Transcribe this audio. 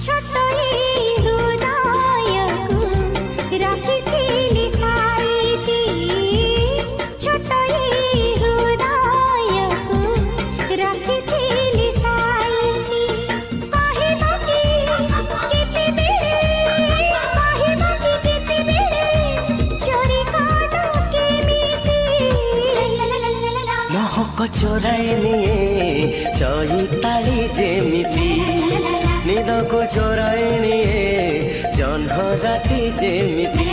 छोट हृदयकु रखिथिली साईती छोट हृदयकु रखिथिली साईती कहिबो कि केतेबेले चोरी कलो केमिति महक चोराए निये चैताली जेमिति निद को चोराए निये जह्न राति जेमिति